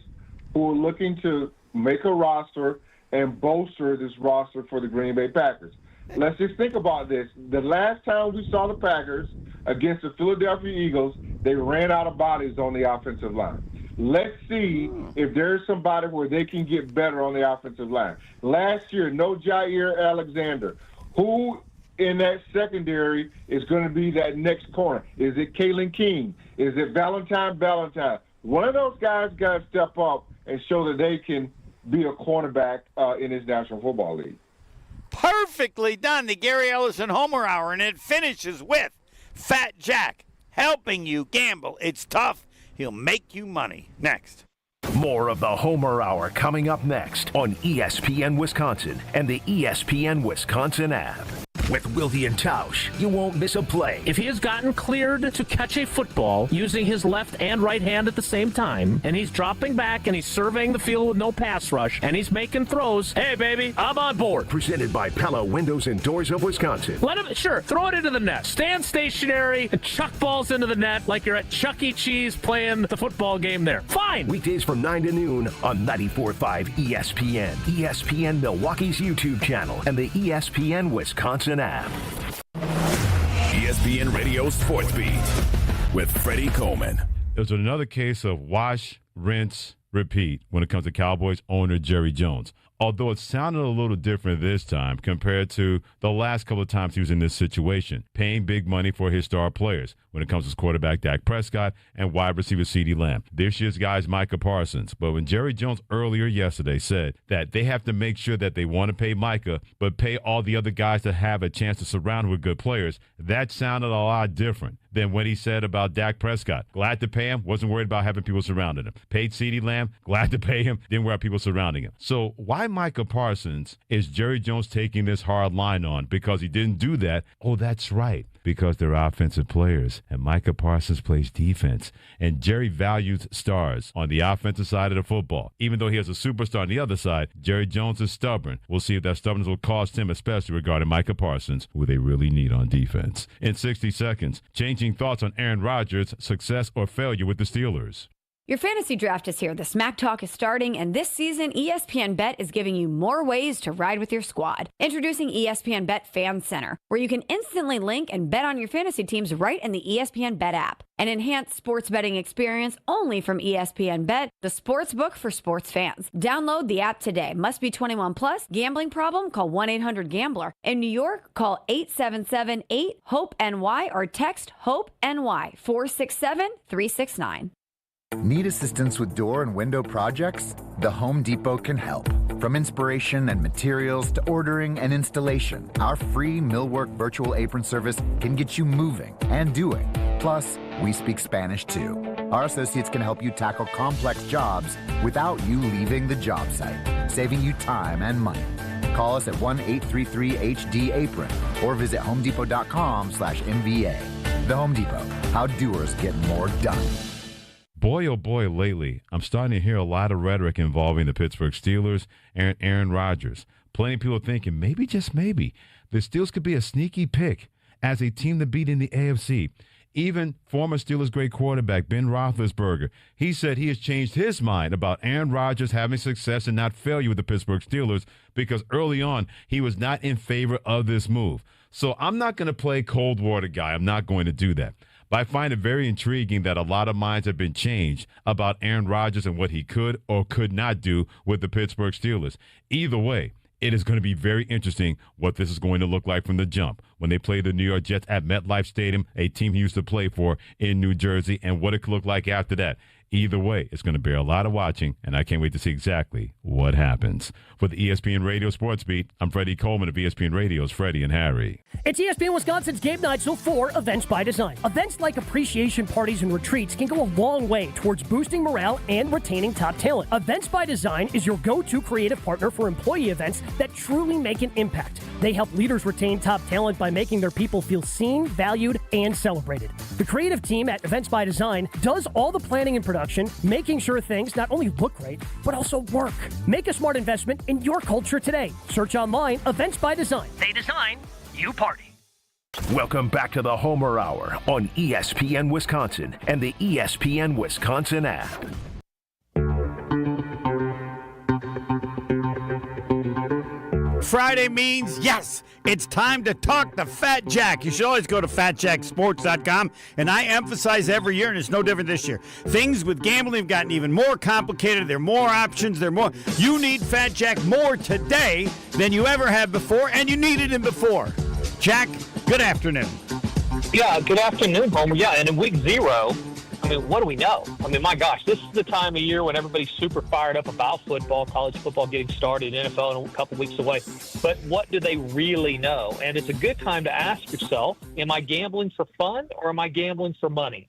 who are looking to make a roster and bolster this roster for the Green Bay Packers. Let's just think about this. The last time we saw the Packers against the Philadelphia Eagles, they ran out of bodies on the offensive line. Let's see if there's somebody where they can get better on the offensive line. Last year, no Jair Alexander. Who in that secondary is going to be that next corner? Is it Kalen King? Is it Valentine? One of those guys got to step up and show that they can be a cornerback in this National Football League. Perfectly done, the Gary Ellison Homer Hour, and it finishes with Fat Jack helping you gamble. It's tough. He'll make you money. Next. More of the Homer Hour coming up next on ESPN Wisconsin and the ESPN Wisconsin app. With Wilde and Tausch, you won't miss a play. If he has gotten cleared to catch a football using his left and right hand at the same time, and he's dropping back and he's surveying the field with no pass rush, and he's making throws, hey, baby, I'm on board. Presented by Pella Windows and Doors of Wisconsin. Let him, throw it into the net. Stand stationary and chuck balls into the net like you're at Chuck E. Cheese playing the football game there. Fine. Weekdays from 9 to noon on 94.5 ESPN, ESPN Milwaukee's YouTube channel, and the ESPN Wisconsin app. ESPN Radio Sports Beat with Freddie Coleman. There's another case of wash, rinse, repeat when it comes to Cowboys owner Jerry Jones. Although it sounded a little different this time compared to the last couple of times he was in this situation, paying big money for his star players when it comes to his quarterback Dak Prescott and wide receiver CeeDee Lamb. This year's guy is Micah Parsons. But when Jerry Jones earlier yesterday said that they have to make sure that they want to pay Micah, but pay all the other guys to have a chance to surround him with good players, that sounded a lot different than what he said about Dak Prescott. Glad to pay him, wasn't worried about having people surrounding him. Paid CeeDee Lamb, glad to pay him, didn't worry about people surrounding him. So why Micah Parsons is Jerry Jones taking this hard line on? Because he didn't do that. Oh, that's right. Because they're offensive players, and Micah Parsons plays defense. And Jerry values stars on the offensive side of the football. Even though he has a superstar on the other side, Jerry Jones is stubborn. We'll see if that stubbornness will cost him, especially regarding Micah Parsons, who they really need on defense. In 60 seconds, changing thoughts on Aaron Rodgers' success or failure with the Steelers. Your fantasy draft is here. The Smack Talk is starting, and this season, ESPN Bet is giving you more ways to ride with your squad. Introducing ESPN Bet Fan Center, where you can instantly link and bet on your fantasy teams right in the ESPN Bet app. An enhanced sports betting experience only from ESPN Bet, the sports book for sports fans. Download the app today. Must be 21 plus. Gambling problem? Call 1-800-GAMBLER. In New York, call 877-8-HOPE-NY or text HOPE-NY 467-369. Need assistance with door and window projects? The Home Depot can help. From inspiration and materials to ordering and installation, our free Millwork virtual apron service can get you moving and doing. Plus, we speak Spanish too. Our associates can help you tackle complex jobs without you leaving the job site, saving you time and money. Call us at 1-833-HD-APRON or visit homedepot.com/MVA. The Home Depot, how doers get more done. Boy, oh boy, lately, I'm starting to hear a lot of rhetoric involving the Pittsburgh Steelers and Aaron Rodgers. Plenty of people thinking, maybe, just maybe, the Steelers could be a sneaky pick as a team to beat in the AFC. Even former Steelers great quarterback Ben Roethlisberger, he said he has changed his mind about Aaron Rodgers having success and not failure with the Pittsburgh Steelers because early on he was not in favor of this move. So I'm not going to play cold water guy. I'm not going to do that. But I find it very intriguing that a lot of minds have been changed about Aaron Rodgers and what he could or could not do with the Pittsburgh Steelers. Either way, it is going to be very interesting what this is going to look like from the jump when they play the New York Jets at MetLife Stadium, a team he used to play for in New Jersey, and what it could look like after that. Either way, it's going to bear a lot of watching, and I can't wait to see exactly what happens. For the ESPN Radio Sports Beat, I'm Freddie Coleman of ESPN Radio's Freddie and Harry. It's ESPN Wisconsin's Game Night, so for Events by Design. Events like appreciation parties and retreats can go a long way towards boosting morale and retaining top talent. Events by Design is your go-to creative partner for employee events that truly make an impact. They help leaders retain top talent by making their people feel seen, valued, and celebrated. The creative team at Events by Design does all the planning and production, making sure things not only look great, but also work. Make a smart investment in your culture today. Search online, Events by Design. They design, you party. Welcome back to the Homer Hour on ESPN Wisconsin and the ESPN Wisconsin app. Friday means, yes, it's time to talk to Fat Jack. You should always go to fatjacksports.com, and I emphasize every year, and it's no different this year, things with gambling have gotten even more complicated. There are more options. You need Fat Jack more today than you ever have before, and you needed him before. Jack, good afternoon. Yeah, good afternoon, Homer. Yeah, and in week 0, I mean, what do we know? I mean, my gosh, this is the time of year when everybody's super fired up about football, college football getting started, NFL in a couple weeks away. But what do they really know? And it's a good time to ask yourself, am I gambling for fun or am I gambling for money?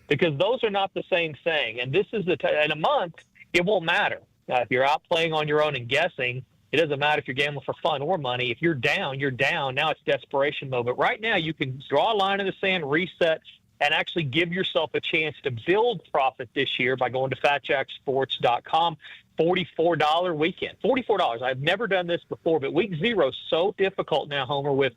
Because those are not the same thing. And this is in a month, it won't matter. If you're out playing on your own and guessing, it doesn't matter if you're gambling for fun or money. If you're down, you're down. Now it's desperation mode. But right now you can draw a line in the sand, reset, and actually give yourself a chance to build profit this year by going to fatjacksports.com. $44 weekend. $44. I've never done this before, but week 0 is so difficult now, Homer, with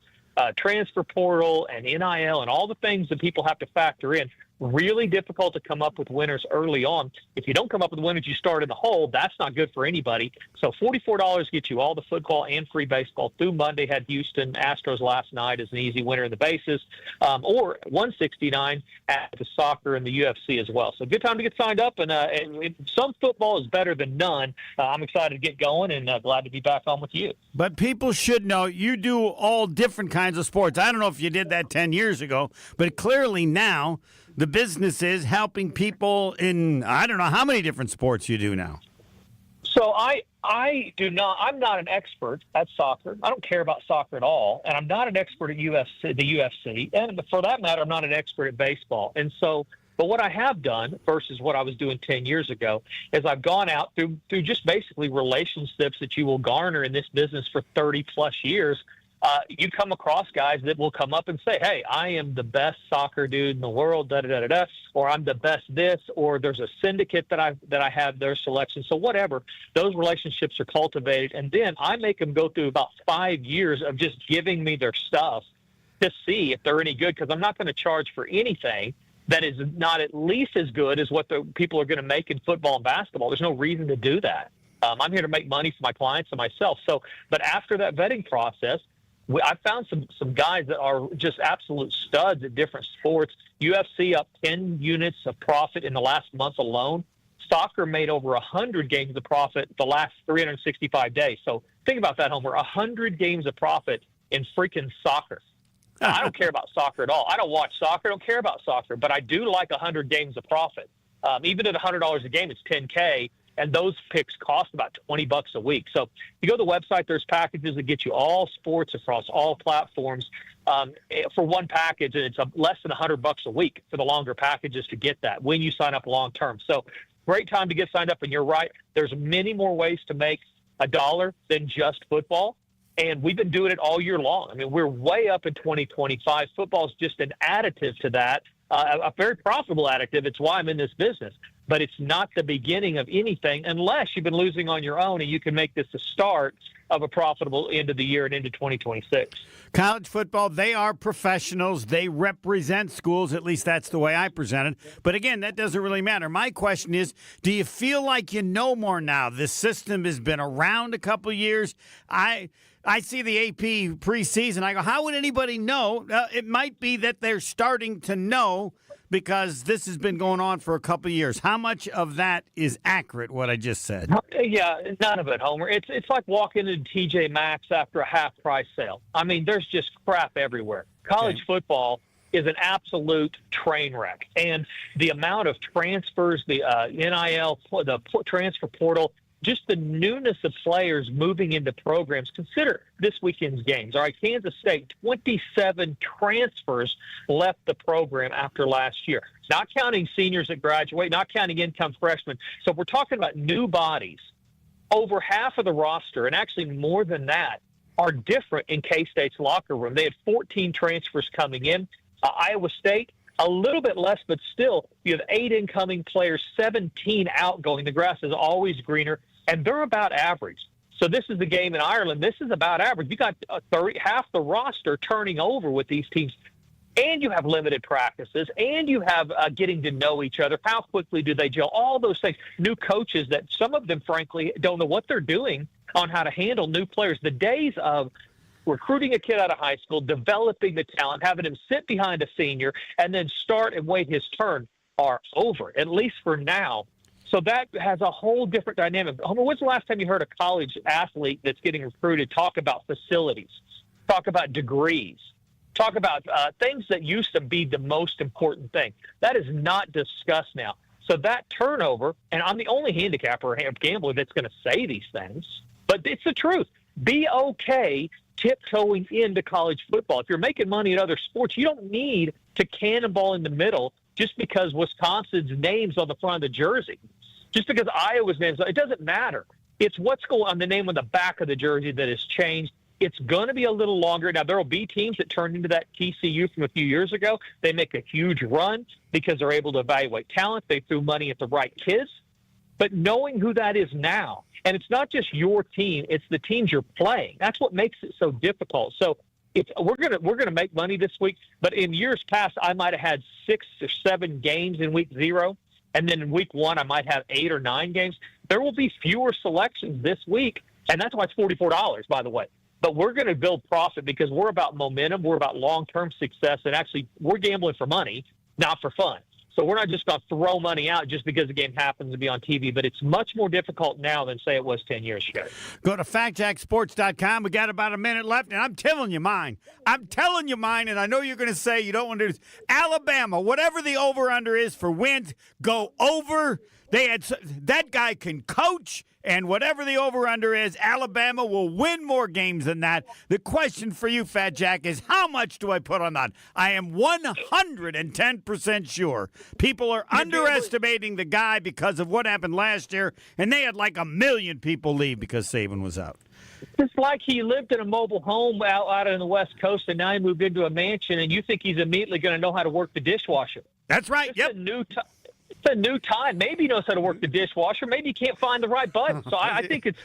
transfer portal and NIL and all the things that people have to factor in. Really difficult to come up with winners early on. If you don't come up with winners, you start in the hole. That's not good for anybody. So $44 gets you all the football and free baseball through Monday. Had Houston Astros last night as an easy winner in the bases, or $169 at the soccer and the UFC as well. So good time to get signed up. And some football is better than none. I'm excited to get going and glad to be back on with you. But people should know you do all different kinds of sports. I don't know if you did that 10 years ago, but clearly now the business is helping people in, I don't know how many different sports you do now. So I'm not an expert at soccer. I don't care about soccer at all. And I'm not an expert at the UFC. And for that matter, I'm not an expert at baseball. And so, but what I have done versus what I was doing 10 years ago is I've gone out through just basically relationships that you will garner in this business for 30 plus years. You come across guys that will come up and say, hey, I am the best soccer dude in the world, da-da-da-da-da, or I'm the best this, or there's a syndicate that I have their selection. So whatever, those relationships are cultivated. And then I make them go through about 5 years of just giving me their stuff to see if they're any good, because I'm not going to charge for anything that is not at least as good as what the people are going to make in football and basketball. There's no reason to do that. I'm here to make money for my clients and myself. So, but after that vetting process, I found some guys that are just absolute studs at different sports. UFC up 10 units of profit in the last month alone. Soccer made over 100 games of profit the last 365 days. So think about that, Homer. 100 games of profit in freaking soccer. Now, I don't care about soccer at all. I don't watch soccer. I don't care about soccer. But I do like 100 games of profit. Even at $100 a game, it's $10K. And those picks cost about $20 a week. So you go to the website, there's packages that get you all sports across all platforms for one package, and it's less than $100 a week for the longer packages to get that when you sign up long term. So great time to get signed up. And you're right, there's many more ways to make $1 than just football. And we've been doing it all year long. I mean, we're way up in 2025. Football is just an additive to that, a very profitable additive. It's why I'm in this business. But it's not the beginning of anything unless you've been losing on your own, and you can make this a start of a profitable end of the year and into 2026. College football, they are professionals. They represent schools. At least that's the way I present it. But again, that doesn't really matter. My question is, do you feel like you know more now? This system has been around a couple years. I see the AP preseason. I go, how would anybody know? It might be that they're starting to know because this has been going on for a couple years. How much of that is accurate, what I just said? Yeah, none of it, Homer. It's like walking into TJ Maxx after a half-price sale. I mean, there's just crap everywhere. College football is an absolute train wreck. And the amount of transfers, the NIL, the transfer portal, just the newness of players moving into programs. Consider this weekend's games. All right, Kansas State, 27 transfers left the program after last year. Not counting seniors that graduate, not counting income freshmen. So we're talking about new bodies. Over half of the roster, and actually more than that, are different in K-State's locker room. They had 14 transfers coming in. Iowa State, a little bit less, but still, you have 8 incoming players, 17 outgoing. The grass is always greener. And they're about average. So this is the game in Ireland. This is about average. You got half the roster turning over with these teams, and you have limited practices, and you have getting to know each other. How quickly do they gel? All those things. New coaches that some of them, frankly, don't know what they're doing on how to handle new players. The days of recruiting a kid out of high school, developing the talent, having him sit behind a senior, and then start and wait his turn are over, at least for now. So that has a whole different dynamic. Homer, when's the last time you heard a college athlete that's getting recruited talk about facilities, talk about degrees, talk about things that used to be the most important thing? That is not discussed now. So that turnover, and I'm the only handicapper or gambler that's going to say these things, but it's the truth. Be okay tiptoeing into college football. If you're making money in other sports, you don't need to cannonball in the middle just because Wisconsin's name's on the front of the jersey. Just because Iowa's name, it doesn't matter. It's what's going on the name on the back of the jersey that has changed. It's going to be a little longer. Now, there will be teams that turned into that TCU from a few years ago. They make a huge run because they're able to evaluate talent. They threw money at the right kids. But knowing who that is now, and it's not just your team, it's the teams you're playing. That's what makes it so difficult. So we're gonna make money this week. But in years past, I might have had 6 or 7 games in week 0. And then in week 1, I might have 8 or 9 games. There will be fewer selections this week, and that's why it's $44, by the way. But we're going to build profit because we're about momentum, we're about long-term success, and actually we're gambling for money, not for fun. So we're not just going to throw money out just because the game happens to be on TV, but it's much more difficult now than, say, it was 10 years ago. Go to FactJackSports.com. We got about a minute left, and I'm telling you mine. I'm telling you mine, and I know you're going to say you don't want to do this. Alabama, whatever the over-under is for wins, go over. That guy can coach. And whatever the over-under is, Alabama will win more games than that. The question for you, Fat Jack, is how much do I put on that? I am 110% sure people are underestimating the guy because of what happened last year, and they had like 1 million people leave because Saban was out. It's like he lived in a mobile home out on the West Coast, and now he moved into a mansion, and you think he's immediately going to know how to work the dishwasher. That's right. It's a new time. Maybe he knows how to work the dishwasher. Maybe he can't find the right button. So I think it's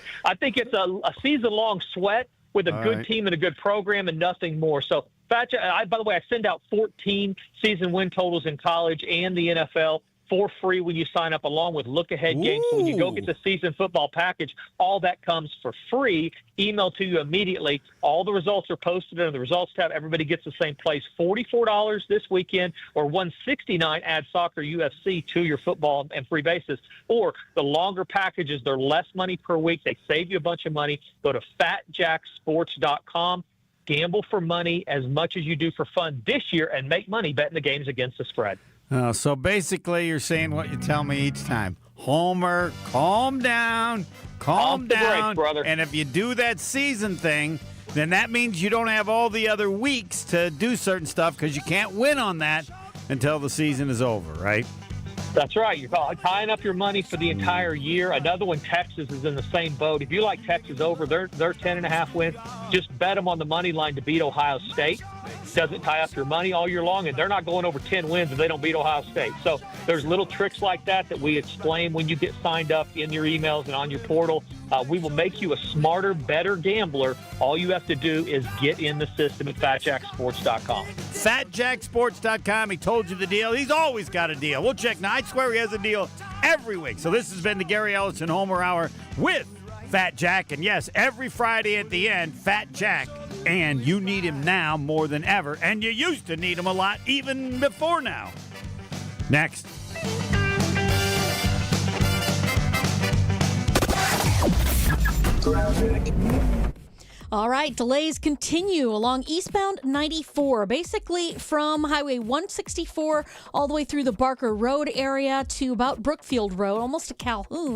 a season-long sweat with a good team and a good program and nothing more. So, by the way, I send out 14 season win totals in college and the NFL for free when you sign up, along with look-ahead games. So when you go get the season football package, all that comes for free, emailed to you immediately. All the results are posted under the results tab. Everybody gets the same place. $44 this weekend, or $169 add soccer UFC to your football and free bases. Or the longer packages, they're less money per week. They save you a bunch of money. Go to FatJackSports.com. Gamble for money as much as you do for fun this year and make money betting the games against the spread. So basically, you're saying what you tell me each time. Homer, calm down, calm down. Break, brother. And if you do that season thing, then that means you don't have all the other weeks to do certain stuff because you can't win on that until the season is over, right? That's right. You're tying up your money for the entire year. Another one, Texas, is in the same boat. If you like Texas over, they're 10.5 wins. Just bet them on the money line to beat Ohio State. Doesn't tie up your money all year long, and they're not going over 10 wins if they don't beat Ohio State. So there's little tricks like that we explain when you get signed up in your emails and on your portal. We will make you a smarter, better gambler. All you have to do is get in the system at FatJackSports.com. FatJackSports.com. He told you the deal. He's always got a deal. We'll check now. I swear he has a deal every week. So this has been the Gary Ellison Homer Hour with Fat Jack. And yes, every Friday at the end, Fat Jack. And you need him now more than ever. And you used to need him a lot even before now. Next. All right, delays continue along eastbound 94, basically from Highway 164 all the way through the Barker Road area to about Brookfield Road, almost to Calhoun.